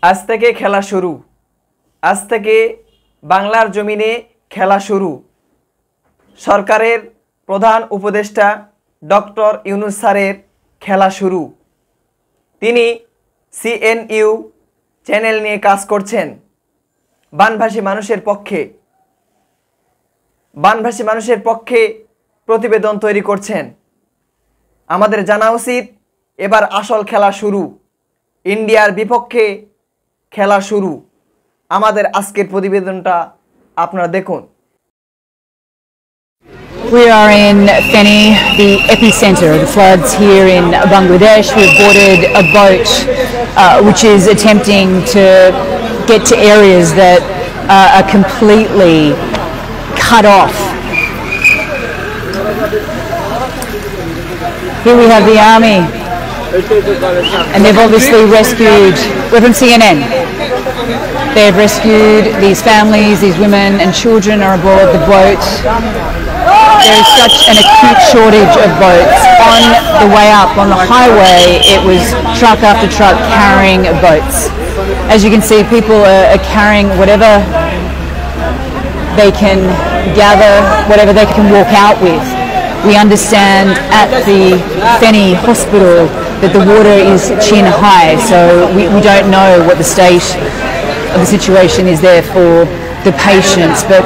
আজ থেকে খেলা শুরু। আজ থেকে বাংলার জমিনে খেলা শুরু। সরকারের প্রধান উপদেষ্টা ডক্টর ইউনূস স্যারের খেলা শুরু। তিনি সিএনইউ চ্যানেল নিয়ে কাজ করছেন বানভাসী মানুষের পক্ষে। বানভাসী মানুষের পক্ষে প্রতিবেদন তৈরি করছেন। আমাদের জানা উচিত এবার আসল খেলা শুরু। ইন্ডিয়ার বিপক্ষে খেলা শুরু। আমাদের আজকের প্রতিবেদনটা আপনারা দেখুন। We are in Feni, the epicenter of the floods here in Bangladesh. We've boarded a boat which is attempting to get to areas that are completely cut off. Here we have the army, and they've obviously rescued. We're from CNN. They've rescued these families, these women and children are aboard the boat. There is such an acute shortage of boats. On the way up on the highway, it was truck after truck carrying boats. As you can see, people are carrying whatever they can gather, whatever they can walk out with. We understand at the Feni hospital that the water is chin high, so we don't know what the state of the situation is there for the patients, but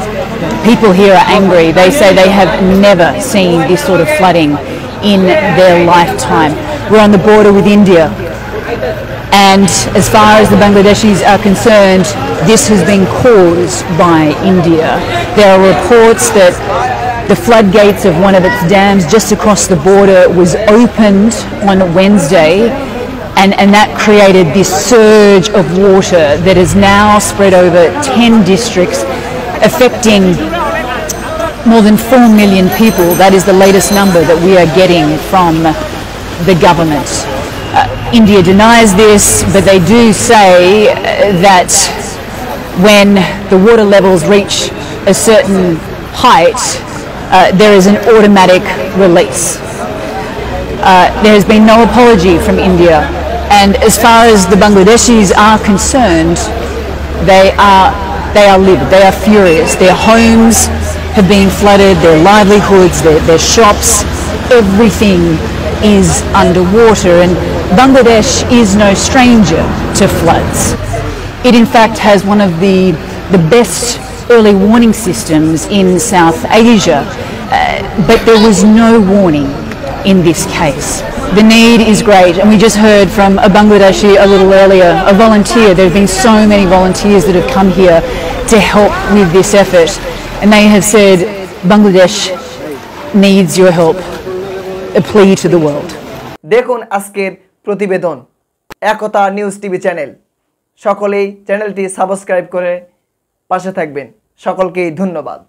people here are angry. They say they have never seen this sort of flooding in their lifetime. We're on the border with India, and as far as the Bangladeshis are concerned, this has been caused by India. There are reports that the floodgates of one of its dams just across the border was opened on Wednesday, and that created this surge of water that has now spread over 10 districts, affecting more than 4 million people. That is the latest number that we are getting from the government. India denies this, but they do say that when the water levels reach a certain height, there is an automatic release. There has been no apology from India, and as far as the Bangladeshis are concerned, they are livid, they are furious. Their homes have been flooded, their livelihoods, their shops, everything is underwater, and Bangladesh is no stranger to floods. It in fact has one of the best early warning systems in South Asia, but there was no warning in this case. The need is great, and we just heard from a Bangladeshi a little earlier, a volunteer. There have been so many volunteers that have come here to help with this effort, and they have said Bangladesh needs your help, a plea to the world. দেখুন আজকের প্রতিবেদন একতা news TV channel. সকলেই চ্যানেলটি subscribe করে পাশে থাকবেন। সকলকেই ধন্যবাদ।